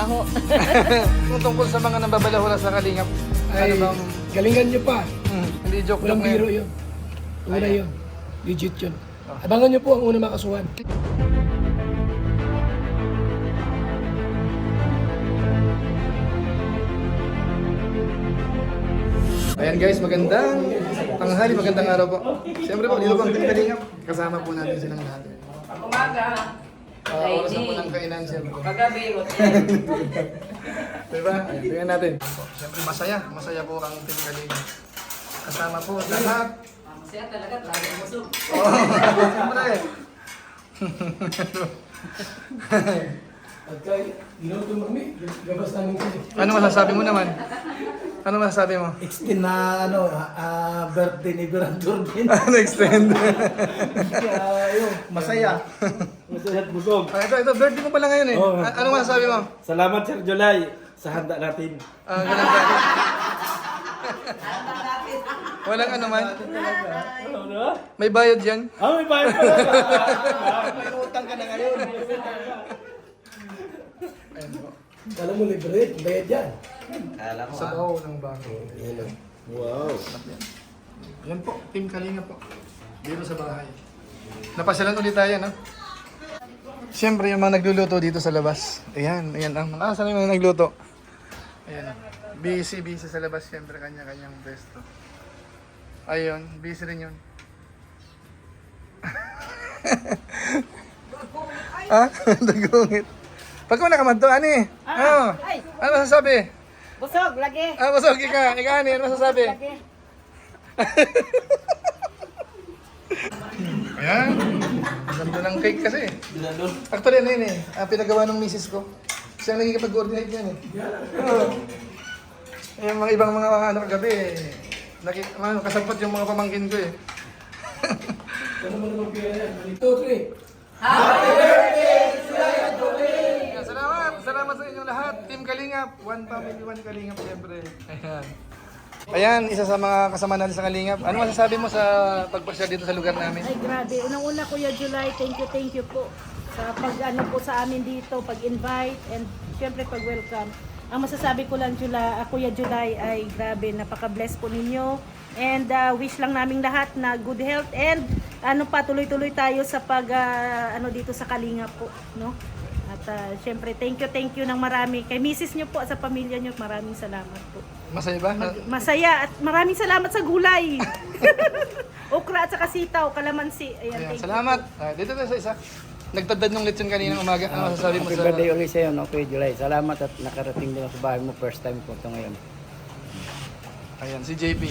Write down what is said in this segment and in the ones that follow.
trabaho. Kung tungkol sa mga nambabalahura sa Kalingap, Ay, ano bang... galingan nyo pa. Hindi joke Walang lang biro yun. yun. Una Ayan. yun. Legit yun. Abangan nyo po ang una makasuhan. Ayan guys, magandang tanghali, magandang araw po. Siyempre po, dito po ang Team Kalingap. Kasama po natin silang lahat. Oras na po ng kainan siyempre. Diba? Ayan, tingnan natin. Siyempre masaya po ang Team Kalingap. Kasama po lahat. Masaya talaga, laging busog. Siyempre. Pagka ginawa kami, gabas namin kasi. Ano masasabi mo naman? Ano masasabi mo? Extend na birthday ni Birantur din. Extend. Kaya yun, masaya. Masaya at busog. Ito, birthday mo pala ngayon eh. Oo. Ano masasabi mo? Salamat Sir July sa handa natin. Ganun ba? Walang ano man. Ano? May bayad yan. May bayad pa. May utang ka na ngayon. Ayan po. Kala mo libre, bayad yan. Alam Sa baho ng bago. Wow. Ayan po, Team Kalinga po. Dito sa bahay. Napasyalan ulit tayo, no? Siyempre, yung mga nagluluto dito sa labas. Ayan, ayan ang mga saan yung mga nagluto. Ayan, busy sa labas. Siyempre, kanya-kanyang pwesto. Ayun, busy rin yun. Ah, dagungit. Pag ko nakamanto, ani? Ano? Ano masasabi? Busog, lagi. Busog ka. Ikaw, ani, ano masasabi? Lagi. Ayan. Ang ganda ng cake kasi. Actually, ano yun eh. Pinagawa ng misis ko. Siya ang nagkikipag-coordinate yan eh. Oo. Yung mga ibang mga ano kagabi eh. Kasabot yung mga pamangkin ko eh. Kala mo naman pira yan. 1, 2, 3. Ayan, salamat sa inyong lahat. Team Kalingap. One family, one Kalingap siyempre. Ayan. Ayan, isa sa mga kasama natin sa Kalingap. Ano masasabi mo sa pagpasya dito sa lugar namin? Ay, grabe. Unang-una, Kuya July, thank you po sa pag-ano po sa amin dito, pag-invite, and syempre pag-welcome. Ang masasabi ko lang, Kuya July, ay grabe, napaka-bless po ninyo. And wish lang namin lahat na good health and tuloy-tuloy tayo sa ano dito sa Kalingap po, no? At syempre, thank you ng marami. Kay misis nyo po at sa pamilya nyo, maraming salamat po. Masaya ba? Masaya at maraming salamat sa gulay. Okra at saka sitaw, kalamansi. Ayan, Ayan, thank salamat. Dito tayo sa isa. Nagtadad ng lechon kanina umaga. Ano masasabi mo Happy sa... birthday ulit sa'yo, no, Kuya July. Salamat at nakarating din sa bahay mo. First time ko ito ngayon. Ayan, si JP.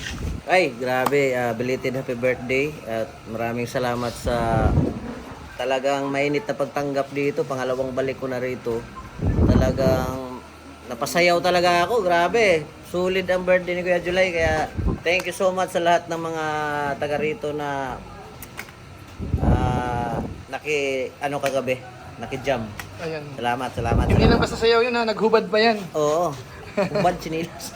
Ay, grabe. Belated happy birthday. At maraming salamat sa talagang mainit na pagtanggap dito. Pangalawang balik ko na rito. Talagang napasayaw talaga ako. Grabe. Sulit ang birthday ni Kuya July. Kaya thank you so much sa lahat ng mga taga rito na kagabi. Naki-jam. Ayan. Salamat. Hindi lang basta sayaw yun ha, naghubad pa yan. Oo. Ubad chinilas.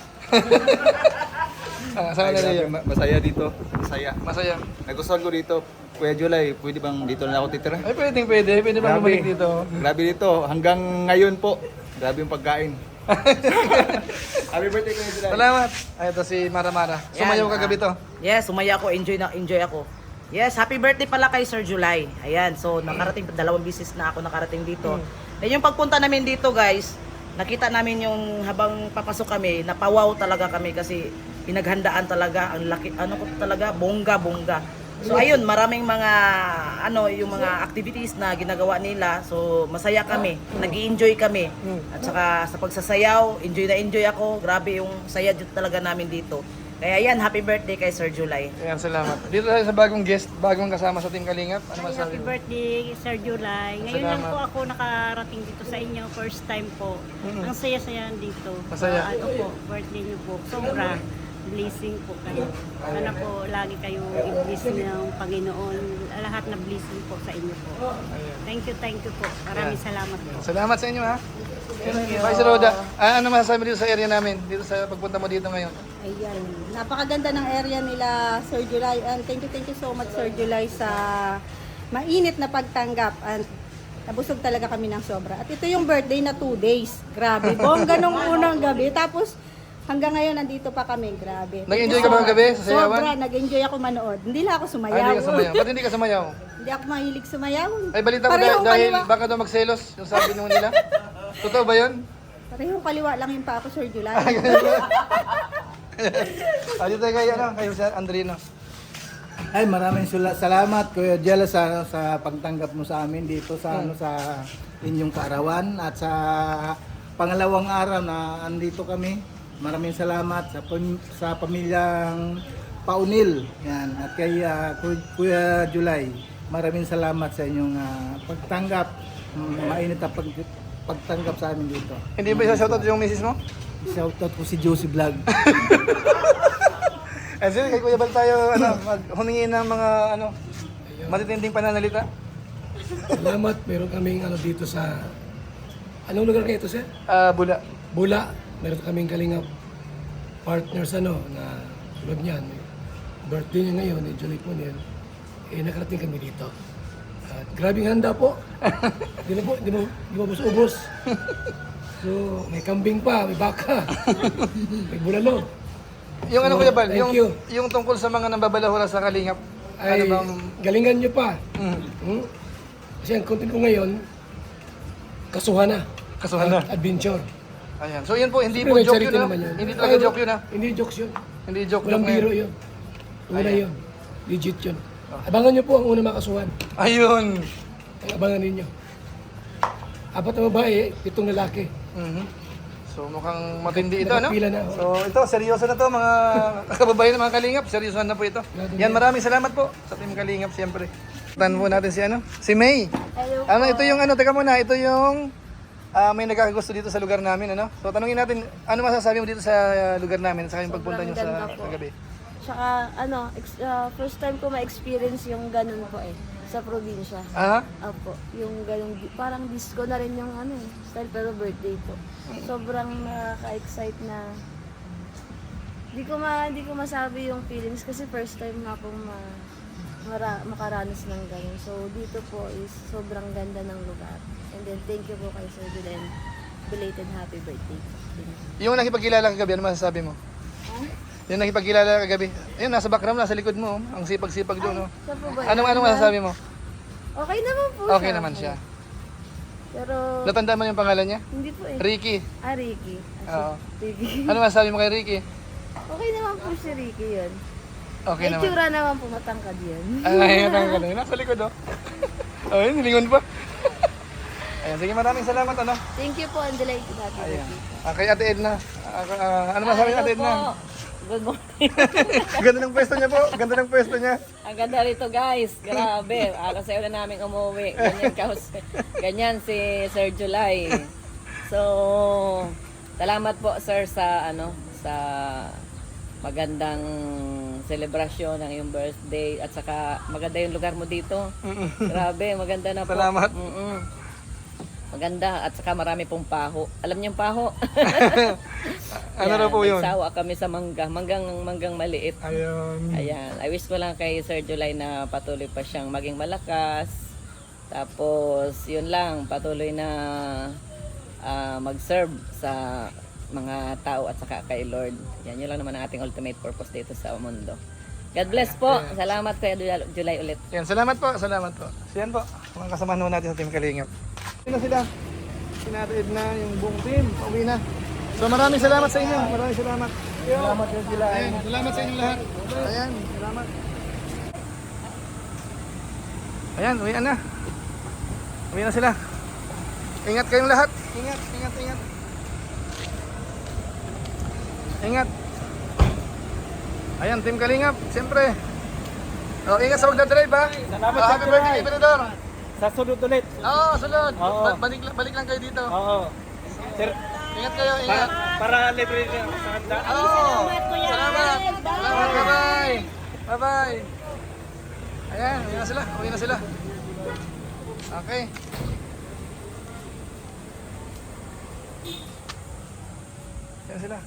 Saan na rin? Masaya dito. Masaya. Masaya. Nagustuhan ko dito. Kuya July, pwede bang dito na ako titira? Ay, pwede bang bumalik dito? Grabe dito. Hanggang ngayon po. Grabe yung pagkain. Happy birthday Kuya July. Salamat. Ay, ito si Mara. Sumayaw kagabi to. Yes, sumaya ako, enjoy ako. Yes, happy birthday pala kay Sir July. Ayan, so nakarating, 2 beses na ako nakarating dito. Then yung pagpunta namin dito guys, nakita namin yung habang papasok kami, napawaw talaga kami kasi pinaghandaan talaga, ang laki, bongga. So ayun, maraming mga, yung mga activities na ginagawa nila. So masaya kami, nag-i-enjoy kami. At saka sa pagsasayaw, enjoy ako. Grabe yung saya talaga namin dito. Kaya yan, happy birthday kay Sir July. Ayan, salamat. Dito tayo sa bagong guest, bagong kasama sa Team Kalingap. Ano masasabi Happy mo? birthday, Sir July. Ngayon lang Salamat. po ako nakarating dito sa inyo. First time po. Ang saya-saya dito. Masaya. Ano po, birthday niyo po. Sobra. Blessing po kayo. Sana po lagi kayo i-bless ng Panginoon. Lahat na blessing po sa inyo po. Thank you po. Maraming salamat po. Salamat sa inyo ha. Vice Roda, ano masasabi mo dito sa area namin? Dito sa pagpunta mo dito ngayon? Ayan. Napakaganda ng area nila, Sir July. And thank you so much, Sir July, sa mainit na pagtanggap. And Nabusog talaga kami ng sobra. At ito yung birthday na 2 days. Grabe. Bongga nung unang gabi. Tapos hanggang ngayon nandito pa kami. Grabe. Nag-enjoy ka ba ng gabi sa sayawan? Sobra. Nag-enjoy ako manood. Hindi lang ako Ay, sumayaw. hindi ka sumayaw. Ba't hindi ka sumayaw? Hindi ako mahilig sumayaw. Ay, balita ko Parehong dahil kaliwa. baka daw magselos yung sabi nung nila. Totoo ba yun? Parehong kaliwa lang yung pa ako, Sir July. Dito kay, kay Jose Andrino. Ay, maraming salamat Kuya Jella sa pagtanggap mo sa amin dito sa sa inyong kaarawan at sa pangalawang araw na andito kami. Maraming salamat sa pamilyang Paunil. Yan, at kay Kuya July. Maraming salamat sa inyong pagtanggap. Mainit na pagtanggap sa amin dito. Hindi ba isa-shoutout yung misis mo? Shoutout ko si Josie Vlog. Eh, sige, kay Kuya Bal tayo, humingi ng mga, matitinding pananalita. Salamat, meron kaming dito sa... Anong lugar kayo ito, sir? Bula. Bula. Meron kaming kalingap partners na tulad niyan. Birthday niya ngayon, ni Julie Punel. Nakarating kami dito. At grabing handa po. Di mo ubos. So, may kambing pa, may baka, may bulalo. Yung Kuya Bal, Thank you. yung tungkol sa mga nambabalahura sa Kalingap, Ay, galingan nyo pa. Kasi ang content ko ngayon, kasuhan na. Kasuhan na. Adventure. Ayan. So yun po, hindi Siyempre, po may joke charity yun, naman yun. Hindi talaga joke yun, Hindi jokes yun. Hindi joke Walang lang biro yun. yun. Una yun. Legit yun. Abangan nyo po ang unang makasuhan. Ayun. Ay, abangan ninyo. 4 na babae, 7 lalaki. So mukhang matindi ito, no? Nakapila na. So ito, seryoso na to mga kababayan ng mga Kalingap. Seryosohan na po ito. Yan, maraming salamat po sa Team Kalingap, siyempre. Tanong po natin si May. Hello Ito yung teka muna, ito yung may nagkakagusto dito sa lugar namin, So tanungin natin, ano masasabi mo dito sa lugar namin sa kayong pagpunta nyo sa gabi? Tsaka first time ko ma-experience yung ganun po sa probinsya. Opo, yung ganun, parang disco na rin yung style pero birthday po. Sobrang nakaka-excite na di ko masabi yung feelings kasi first time na akong makaranas ng ganun. So dito po is sobrang ganda ng lugar. And then thank you po kay Sir July and belated happy birthday. Yung nakipagkilala kagabi, ano masasabi mo? Yung nakipagkilala kagabi, ayun, nasa background, nasa likod mo, ang sipag-sipag doon, Siya po ba? Anong masasabi mo? Okay naman po siya. Okay naman siya. Pero Natanda mo yung pangalan niya? hindi po Ricky. Ricky. Oo. Ricky. Ano masasabi mo kay Ricky? Okay naman po si Ricky yun. Okay May naman. tsura naman po matangkad yun. Ay, natangkad na. Nasa likod, Oh, yun, nilingon pa. Ayan, sige, maraming salamat, Thank you po, and delighted happy Ayan. birthday. Kay Ate Edna. Ano masasabi ng Ate Edna? Good morning. Ganda ng pwesto niya po. Ganda ng pwesto niya. Ang ganda rito guys. Grabe. Kasi una namin umuwi. Ganyan si Sir July. So, salamat po sir sa sa magandang selebrasyon ng iyong birthday at saka maganda yung lugar mo dito. Grabe, maganda na po. Salamat. Maganda at saka marami pong paho. Alam niyo yung paho? Ano na po yun? Nagsawa kami sa manggang maliit. Ayun. Ayan. I wish ko lang kay Sir July na patuloy pa siyang maging malakas. Tapos, yun lang, patuloy na mag-serve sa mga tao at saka kay Lord. Yan, yun lang naman ang ating ultimate purpose dito sa mundo. God bless po. Salamat kay July ulit. Yan, salamat po. Salamat po. Siyan po. Mga kasamahan ho natin sa Team Kalingap. Sino sila? Sinatid na yung buong team. Pauwi na. So maraming salamat sa inyo. Maraming salamat. Salamat din sila. Ayan, salamat sa inyo lahat. Ayan, salamat. Ayan, uwi na. Uwi na sila. Ingat kayong lahat. Ingat, ingat, ingat. Ingat. Ayan, Team Kalingap. Siyempre. Oh, ingat sa pagdadrive ha. Salamat Happy birthday, Ibinador. Sa sunod ulit. Oo, sunod. Oo. Balik lang kayo dito. Oo. Sir, Ingat kayo, ingat. para libre sa handa. Oo. Salamat. Salamat, bye-bye. Bye-bye. Ayan, uwi na sila. Uwi na sila. Okay. Ayan sila.